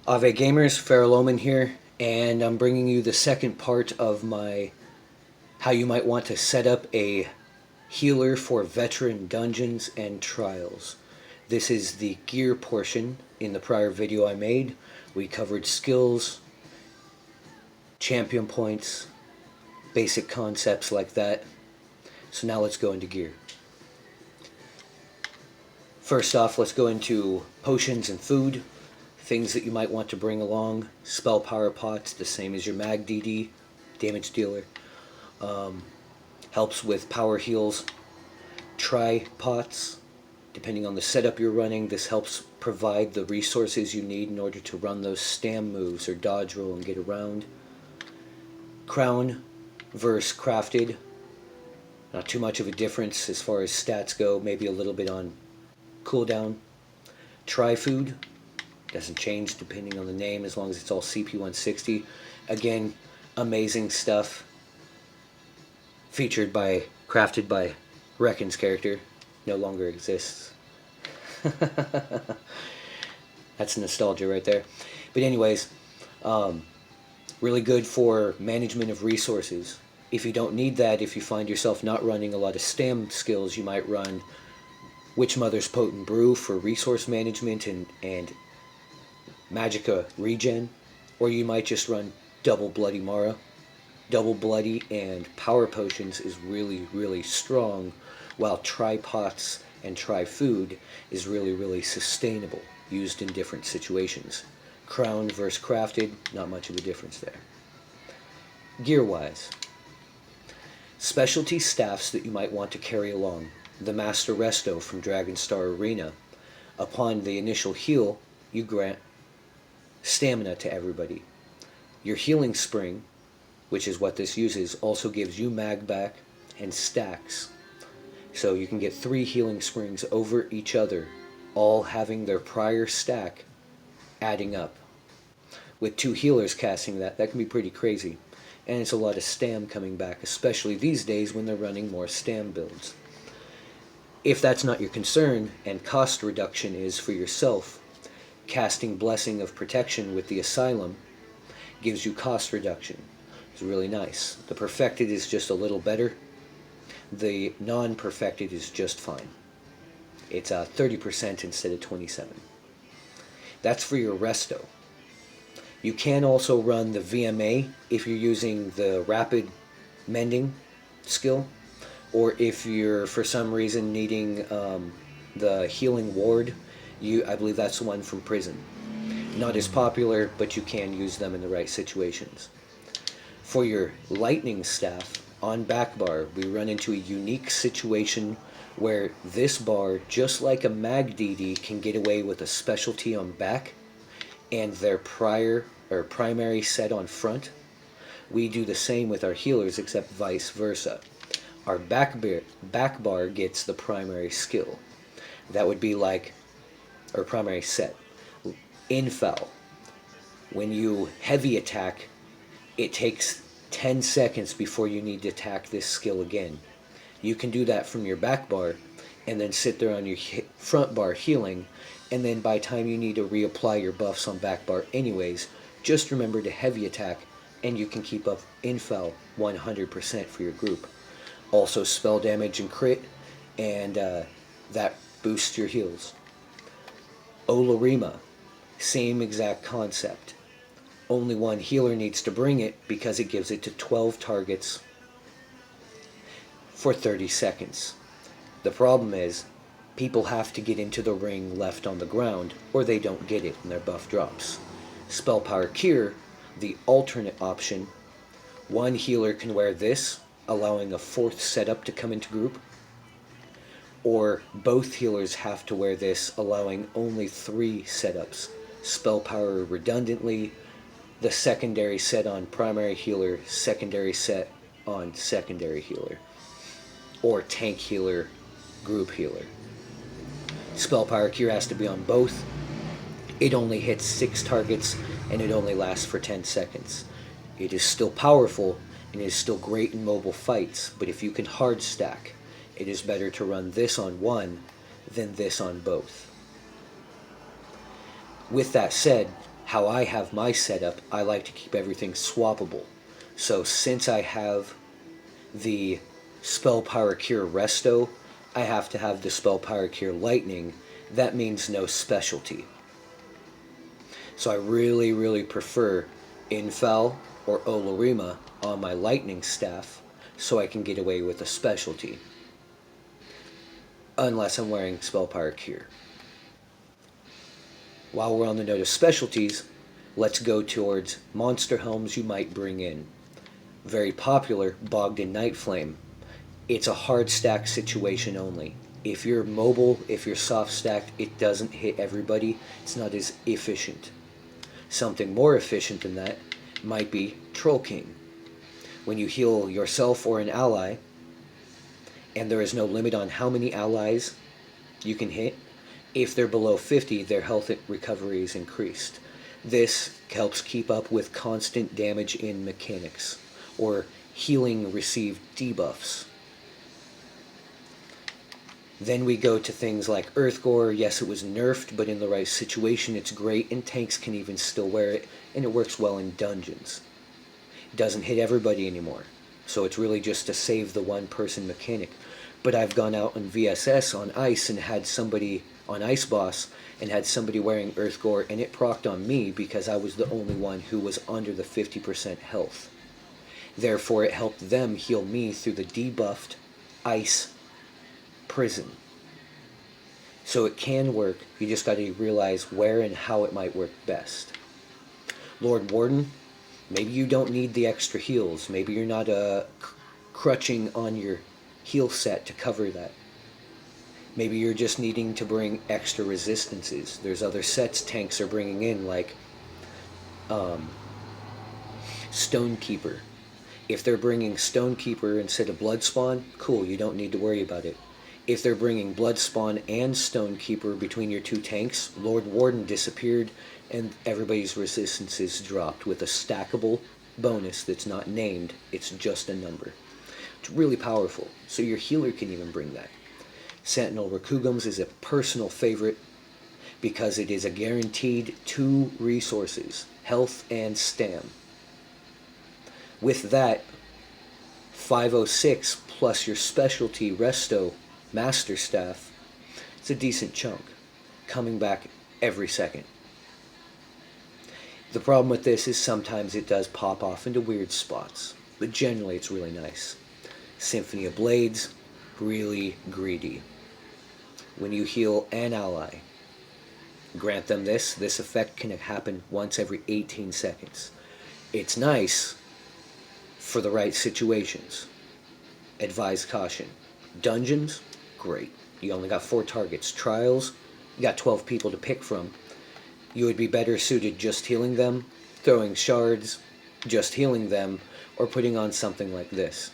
Ave Gamers, Farrell here, and I'm bringing you the second part of my how you might want to set up a healer for veteran dungeons and trials. This is the gear portion. In the prior video I made, we covered skills, champion points, basic concepts like that. So now let's go into gear. First off, let's go into potions and food. Things that you might want to bring along: spell power pots, the same as your mag DD, damage dealer. Helps with power heals. Tri pots, depending on the setup you're running, this helps provide the resources you need in order to run those stam moves or dodge roll and get around. Crown versus crafted, not too much of a difference as far as stats go, maybe a little bit on cooldown. Tri food, doesn't change depending on the name as long as it's all CP 160. Again, amazing stuff. Crafted by Reckon's character. No longer exists. That's nostalgia right there. But anyways, really good for management of resources. If you don't need that, if you find yourself not running a lot of stam skills, you might run Witch Mother's Potent Brew for resource management and Magicka regen, or you might just run Double Bloody Mara. Double Bloody and Power Potions is really, really strong, while Tri-Pots and Tri-Food is really, really sustainable, used in different situations. Crown versus Crafted, not much of a difference there. Gear-wise, specialty staffs that you might want to carry along. The Master Resto from Dragonstar Arena. Upon the initial heal, you grant stamina to everybody. Your healing spring, which is what this uses, also gives you mag back and stacks. So you can get 3 healing springs over each other, all having their prior stack adding up. With 2 healers casting that can be pretty crazy. And it's a lot of stam coming back, especially these days when they're running more stam builds. If that's not your concern, and cost reduction is for yourself, casting Blessing of Protection with the Asylum gives you cost reduction. It's really nice. The Perfected is just a little better. The non-perfected is just fine. It's 30% instead of 27%. That's for your Resto. You can also run the VMA if you're using the Rapid Mending skill, or if you're for some reason needing the Healing Ward. I believe that's the one from Prison. Not as popular, but you can use them in the right situations. For your Lightning Staff, on back bar, we run into a unique situation where this bar, just like a Mag DD, can get away with a specialty on back and their primary set on front. We do the same with our healers, except vice versa. Our back bar gets the primary skill. That would be like our primary set. Infal. When you heavy attack, it takes 10 seconds before you need to attack this skill again. You can do that from your back bar and then sit there on your front bar healing, and then by the time you need to reapply your buffs on back bar anyways, just remember to heavy attack and you can keep up infal 100% for your group. Also spell damage and crit, and that boosts your heals. Olarima, same exact concept. Only one healer needs to bring it because it gives it to 12 targets for 30 seconds. The problem is, people have to get into the ring left on the ground, or they don't get it and their buff drops. Spell Power Cure, the alternate option. One healer can wear this, allowing a 4th setup to come into group, or both healers have to wear this, allowing only 3 setups. Spell Power redundantly, the secondary set on primary healer, secondary set on secondary healer, or tank healer, group healer. Spell Power Cure has to be on both. It only hits 6 targets and it only lasts for 10 seconds. It is still powerful and it is still great in mobile fights, but if you can hard stack, it is better to run this on one than this on both. With that said, How I have my setup, I like to keep everything swappable. So since I have the Spell Power Cure Resto, I have to have the Spell Power Cure Lightning. That means no specialty. So I really, really prefer Infal or Olorima on my Lightning staff so I can get away with a specialty. Unless I'm wearing Spell Power Cure. While we're on the note of specialties, let's go towards monster helms you might bring in. Very popular, Bogdan Nightflame. It's a hard stack situation only. If you're mobile, if you're soft stacked, it doesn't hit everybody. It's not as efficient. Something more efficient than that might be Troll King. When you heal yourself or an ally, and there is no limit on how many allies you can hit, if they're below 50, their health recovery is increased. This helps keep up with constant damage in mechanics, or healing received debuffs. Then we go to things like Earthgore. Yes, it was nerfed, but in the right situation it's great, and tanks can even still wear it, and it works well in dungeons. It doesn't hit everybody anymore, so it's really just to save the one-person mechanic. But I've gone out on VSS on Ice and had somebody on Ice Boss and had somebody wearing Earthgore, and it procced on me because I was the only one who was under the 50% health. Therefore, it helped them heal me through the debuffed Ice prison. So it can work, you just got to realize where and how it might work best. Lord Warden, maybe you don't need the extra heals. Maybe you're not crutching on your heal set to cover that. Maybe you're just needing to bring extra resistances. There's other sets tanks are bringing in, like Stonekeeper. If they're bringing Stonekeeper instead of Bloodspawn, cool, you don't need to worry about it. If they're bringing Bloodspawn and Stonekeeper between your two tanks, Lord Warden disappeared and everybody's resistances dropped with a stackable bonus that's not named, it's just a number. It's really powerful, so your healer can even bring that. Sentinel Rakugums is a personal favorite because it is a guaranteed 2 resources, health and stam. With that, 506 plus your specialty Resto Master Staff, it's a decent chunk, coming back every second. The problem with this is sometimes it does pop off into weird spots, but generally it's really nice. Symphony of Blades, really greedy. When you heal an ally, grant them this effect can happen once every 18 seconds. It's nice for the right situations. Advise caution. Dungeons, great. You only got 4 targets. Trials, you got 12 people to pick from. You would be better suited just healing them, throwing shards, just healing them, or putting on something like this.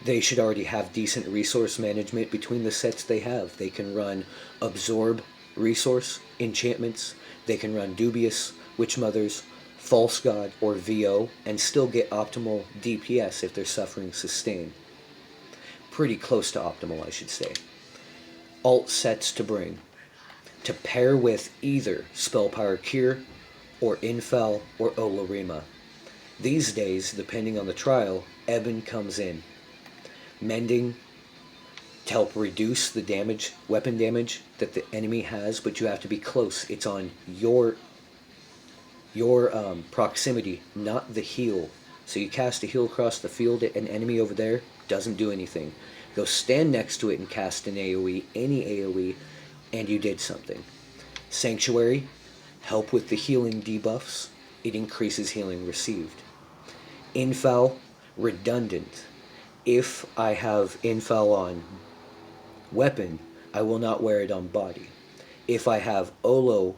They should already have decent resource management between the sets they have. They can run Absorb resource enchantments, they can run Dubious Witch Mothers, False God, or VO, and still get optimal DPS if they're suffering sustain. Pretty close to optimal, I should say. Alt sets to bring. To pair with either Spell Power Cure, or Infal, or Olorima. These days, depending on the trial, Eben comes in. Mending to help reduce the damage, weapon damage that the enemy has, but you have to be close. It's on your proximity, not the heal. So you cast a heal across the field at an enemy over there, doesn't do anything. Go stand next to it and cast an AoE, any AoE, and you did something. Sanctuary, help with the healing debuffs. It increases healing received. Infal, redundant. If I have Infal on weapon, I will not wear it on body. If I have Olo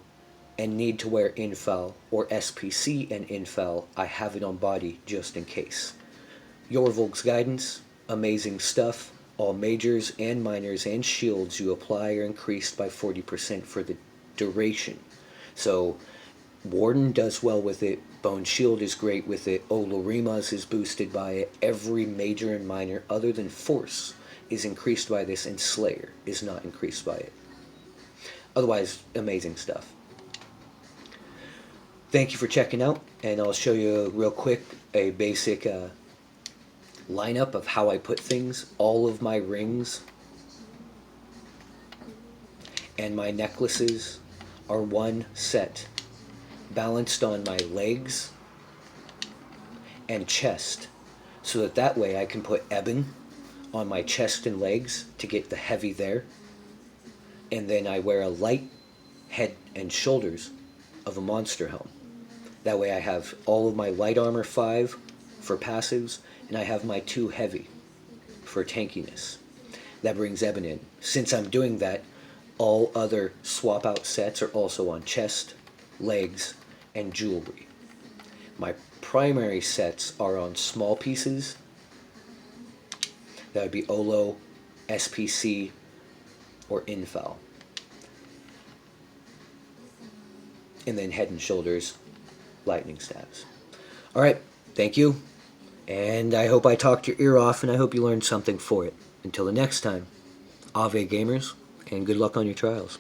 and need to wear Infal, or SPC and Infal, I have it on body just in case. Yorvolk's Guidance, amazing stuff. All majors and minors and shields you apply are increased by 40% for the duration. So Warden does well with it, Bone Shield is great with it, Olorima's is boosted by it, every major and minor other than Force is increased by this, and Slayer is not increased by it. Otherwise, amazing stuff. Thank you for checking out, and I'll show you real quick a basic lineup of how I put things. All of my rings and my necklaces are one set, balanced on my legs and chest, so that way I can put ebon on my chest and legs to get the heavy there, and then I wear a light head and shoulders of a monster helm. That way I have all of my light armor 5 for passives, and I have my 2 heavy for tankiness. That brings ebon in. Since I'm doing that, all other swap out sets are also on chest, legs, and jewelry. My primary sets are on small pieces. That would be Olo, SPC, or Infal. And then head and shoulders, lightning stabs. Alright, thank you. And I hope I talked your ear off, and I hope you learned something for it. Until the next time, Ave gamers, and good luck on your trials.